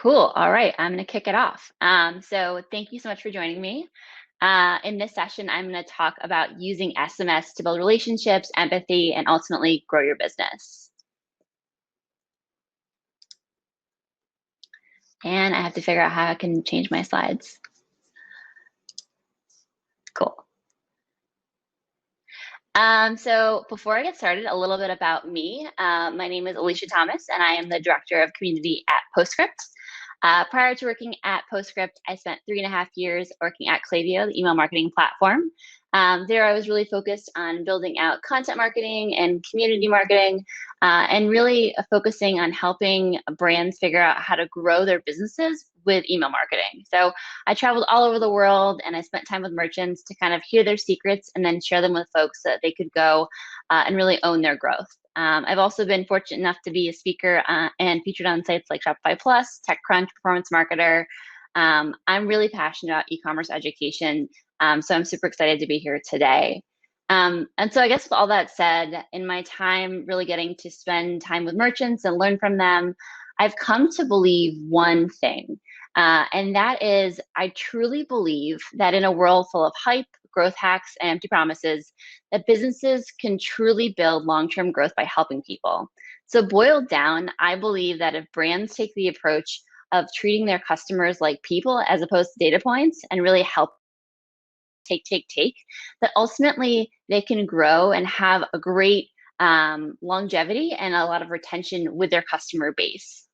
Cool. All right, I'm going to kick it off. So thank you so much for joining me. In this session, I'm going to talk about using SMS to build relationships, empathy, and ultimately grow your business. And I have to figure out how I can change my slides. Cool. So before I get started, a little bit about me. My name is Alicia Thomas, and I am the Director of Community at Postscript. Prior to working at Postscript, I spent 3.5 years working at Klaviyo, the email marketing platform. There, I was really focused on building out content marketing and community marketing, and really focusing on helping brands figure out how to grow their businesses with email marketing. So I traveled all over the world, and I spent time with merchants to kind of hear their secrets and then share them with folks so that they could go and really own their growth. I've also been fortunate enough to be a speaker and featured on sites like Shopify Plus, TechCrunch, Performance Marketer. I'm really passionate about e-commerce education, so I'm super excited to be here today. And so I guess with all that said, in my time really getting to spend time with merchants and learn from them, I've come to believe one thing, and that is I truly believe that in a world full of hype, growth hacks, and empty promises, that businesses can truly build long-term growth by helping people. So boiled down, I believe that if brands take the approach of treating their customers like people as opposed to data points and really help take, that ultimately they can grow and have a great longevity and a lot of retention with their customer base.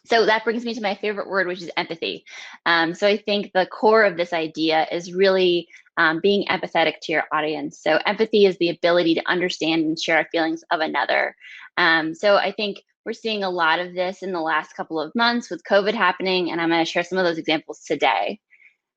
So that brings me to my favorite word, which is empathy. So I think the core of this idea is really being empathetic to your audience. So empathy is the ability to understand and share feelings of another. So I think we're seeing a lot of this in the last couple of months with COVID happening, and I'm going to share some of those examples today.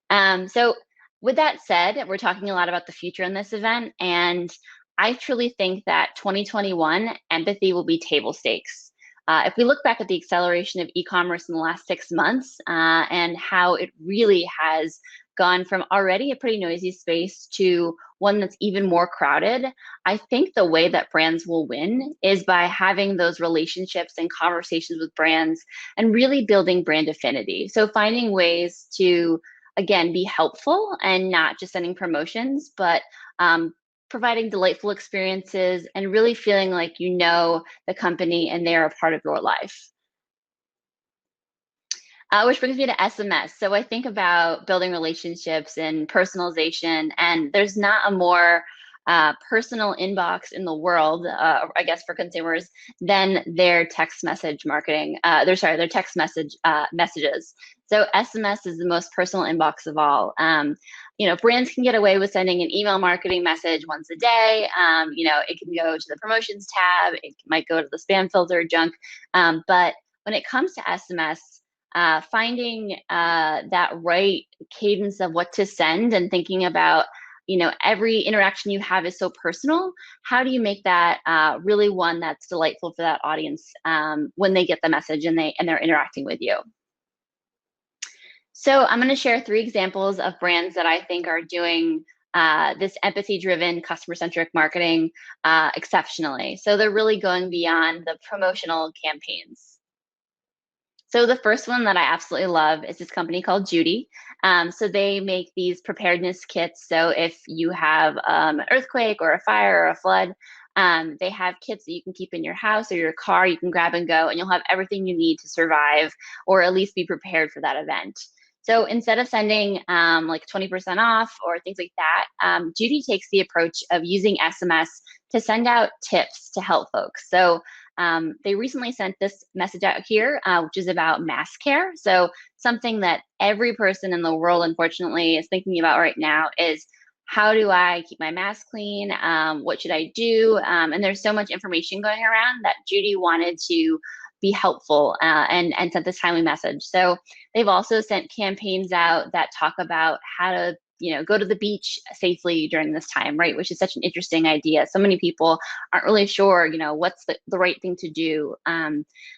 So with that said, we're talking a lot about the future in this event, and I truly think that 2021 empathy will be table stakes. If we look back at the acceleration of e-commerce in the last 6 months and how it really has gone from already a pretty noisy space to one that's even more crowded, I think the way that brands will win is by having those relationships and conversations with brands and really building brand affinity. So finding ways to, again, be helpful and not just sending promotions, but providing delightful experiences and really feeling like you know the company and they're a part of your life. Which brings me to SMS. So I think about building relationships and personalization, and there's not a more personal inbox in the world, I guess, for consumers than their text message marketing. Their text messages. So SMS is the most personal inbox of all. Brands can get away with sending an email marketing message once a day. It can go to the promotions tab. It might go to the spam filter, junk. But when it comes to SMS, finding that right cadence of what to send and thinking about, every interaction you have is so personal. How do you make that really one that's delightful for that audience when they get the message and they're interacting with you? So I'm going to share 3 examples of brands that I think are doing this empathy-driven, customer-centric marketing exceptionally. So they're really going beyond the promotional campaigns. So the first one that I absolutely love is this company called Judy. So they make these preparedness kits. So if you have an earthquake or a fire or a flood, they have kits that you can keep in your house or your car. You can grab and go, and you'll have everything you need to survive or at least be prepared for that event. So instead of sending like 20% off or things like that, Judy takes the approach of using SMS to send out tips to help folks. So they recently sent this message out here, which is about mask care. So something that every person in the world, unfortunately, is thinking about right now is, how do I keep my mask clean? What should I do? And there's so much information going around that Judy wanted to be helpful and sent this timely message. So they've also sent campaigns out that talk about how to go to the beach safely during this time, right? Which is such an interesting idea. So many people aren't really sure, what's the right thing to do.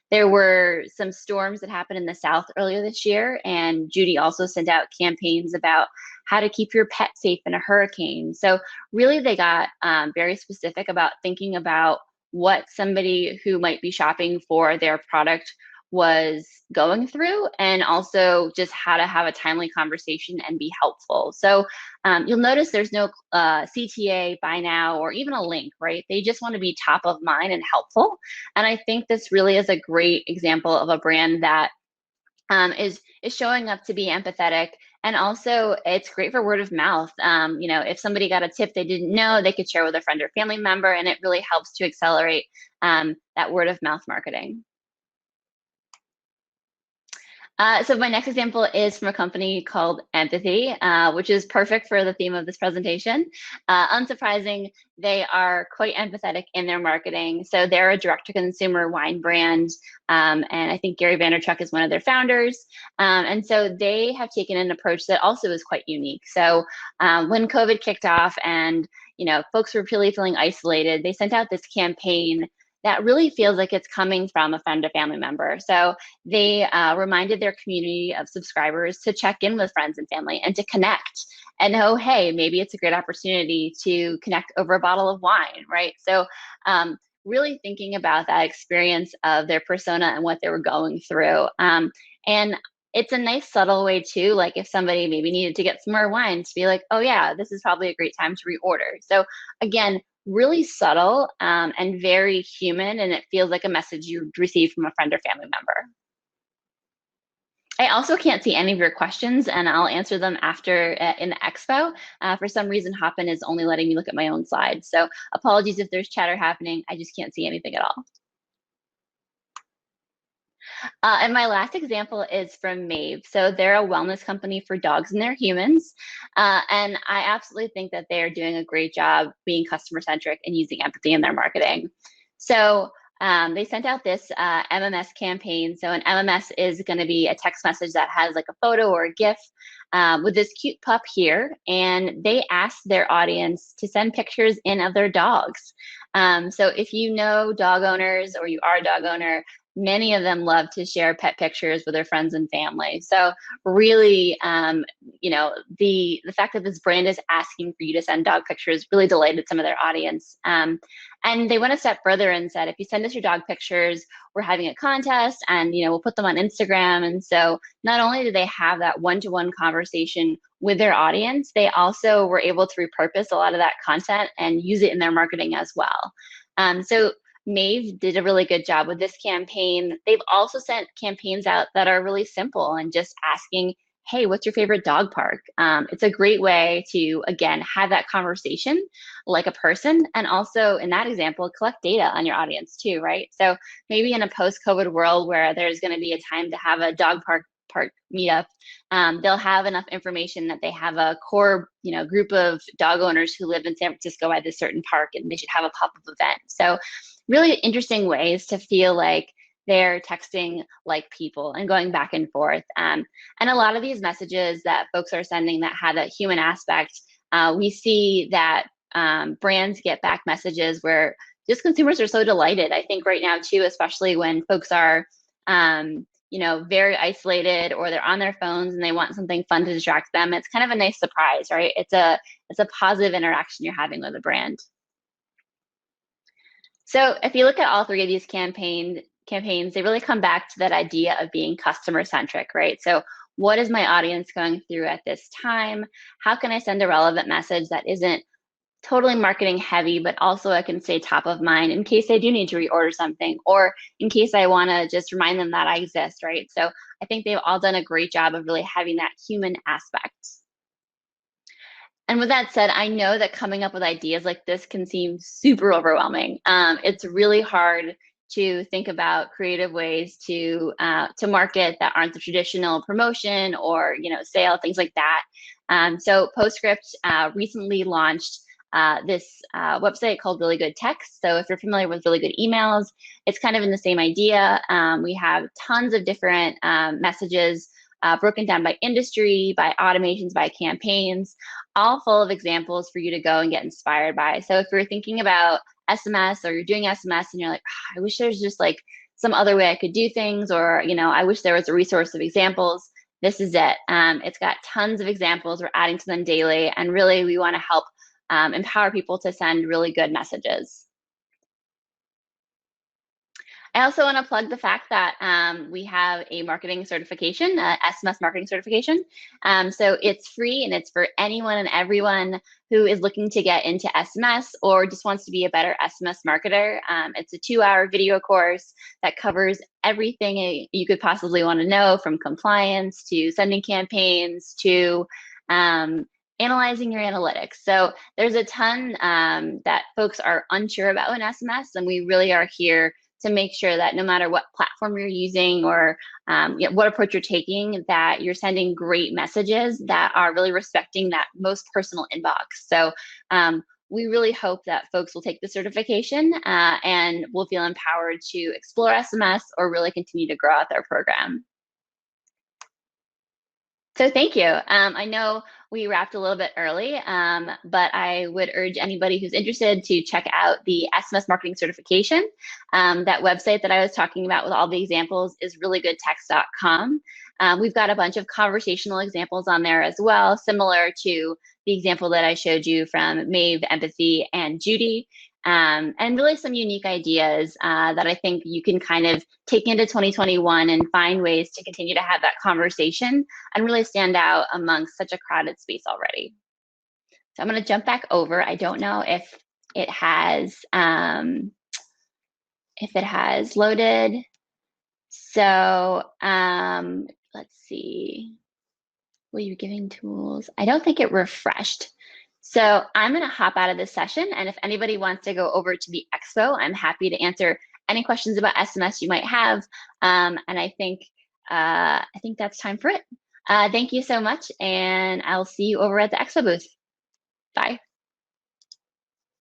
There were some storms that happened in the South earlier this year, and Judy also sent out campaigns about how to keep your pet safe in a hurricane. So really they got very specific about thinking about what somebody who might be shopping for their product was going through, and also just how to have a timely conversation and be helpful. So you'll notice there's no CTA, buy now, or even a link, right? They just want to be top of mind and helpful. And I think this really is a great example of a brand that is showing up to be empathetic. And also it's great for word of mouth. If somebody got a tip they didn't know, they could share with a friend or family member, and it really helps to accelerate that word of mouth marketing. So my next example is from a company called Empathy, which is perfect for the theme of this presentation. Unsurprising, they are quite empathetic in their marketing. So they're a direct-to-consumer wine brand, and I think Gary Vaynerchuk is one of their founders. And so they have taken an approach that also is quite unique. So when COVID kicked off and folks were really feeling isolated, they sent out this campaign that really feels like it's coming from a friend or family member. So they reminded their community of subscribers to check in with friends and family and to connect and know, hey, maybe it's a great opportunity to connect over a bottle of wine, right? So really thinking about that experience of their persona and what they were going through. And it's a nice subtle way too, like if somebody maybe needed to get some more wine, to be like, oh yeah, this is probably a great time to reorder. So again, really subtle and very human, and it feels like a message you received from a friend or family member. I also can't see any of your questions, and I'll answer them after in the expo. For some reason, Hopin is only letting me look at my own slides. So apologies if there's chatter happening. I just can't see anything at all. And my last example is from Maeve. So they're a wellness company for dogs and their humans. And I absolutely think that they're doing a great job being customer centric and using empathy in their marketing. So they sent out this MMS campaign. So an MMS is going to be a text message that has like a photo or a GIF with this cute pup here. And they asked their audience to send pictures in of their dogs. So if you know dog owners or you are a dog owner, many of them love to share pet pictures with their friends and family. So really, the fact that this brand is asking for you to send dog pictures really delighted some of their audience. And they went a step further and said, if you send us your dog pictures, we're having a contest, and we'll put them on Instagram. And so not only do they have that one-to-one conversation with their audience, they also were able to repurpose a lot of that content and use it in their marketing as well. So Maeve did a really good job with this campaign. They've also sent campaigns out that are really simple and just asking, hey, what's your favorite dog park? It's a great way to, again, have that conversation like a person, and also in that example, collect data on your audience too, right? So maybe in a post-COVID world where there's going to be a time to have a dog park meetup, they'll have enough information that they have a core group of dog owners who live in San Francisco at this certain park, and they should have a pop-up event. So really interesting ways to feel like they're texting like people and going back and forth. And a lot of these messages that folks are sending that have that human aspect, we see that brands get back messages where just consumers are so delighted. I think right now too, especially when folks are very isolated, or they're on their phones and they want something fun to distract them. It's kind of a nice surprise, right? It's a positive interaction you're having with a brand. So if you look at all three of these campaigns, they really come back to that idea of being customer centric, right? So what is my audience going through at this time? How can I send a relevant message that isn't totally marketing heavy, but also I can stay top of mind in case they do need to reorder something, or in case I want to just remind them that I exist, right? So I think they've all done a great job of really having that human aspect. And with that said, I know that coming up with ideas like this can seem super overwhelming. It's really hard to think about creative ways to market that aren't the traditional promotion or sale, things like that. So Postscript recently launched this website called Really Good Text. So if you're familiar with Really Good Emails, it's kind of in the same idea. We have tons of different messages broken down by industry, by automations, by campaigns, all full of examples for you to go and get inspired by. So if you're thinking about SMS, or you're doing SMS and you're like, I wish there's just like some other way I could do things, or I wish there was a resource of examples, this is it. It's got tons of examples. We're adding to them daily, and really we want to help empower people to send really good messages. I also want to plug the fact that we have a marketing certification, SMS marketing certification. So it's free and it's for anyone and everyone who is looking to get into SMS or just wants to be a better SMS marketer. It's a 2-hour video course that covers everything you could possibly want to know, from compliance to sending campaigns to analyzing your analytics. So there's a ton that folks are unsure about in SMS, and we really are here to make sure that no matter what platform you're using or what approach you're taking, that you're sending great messages that are really respecting that most personal inbox. So we really hope that folks will take the certification and will feel empowered to explore SMS or really continue to grow out their program. So thank you. I know we wrapped a little bit early, but I would urge anybody who's interested to check out the SMS marketing certification. That website that I was talking about with all the examples is reallygoodtext.com. We've got a bunch of conversational examples on there as well, similar to the example that I showed you from Maeve, Empathy, and Judy. And really some unique ideas that I think you can kind of take into 2021 and find ways to continue to have that conversation and really stand out amongst such a crowded space already. So I'm going to jump back over. I don't know if it has loaded. So let's see. Will you giving tools? I don't think it refreshed. So I'm going to hop out of this session, and if anybody wants to go over to the expo, I'm happy to answer any questions about SMS you might have. And I think that's time for it. Thank you so much, and I'll see you over at the expo booth. Bye.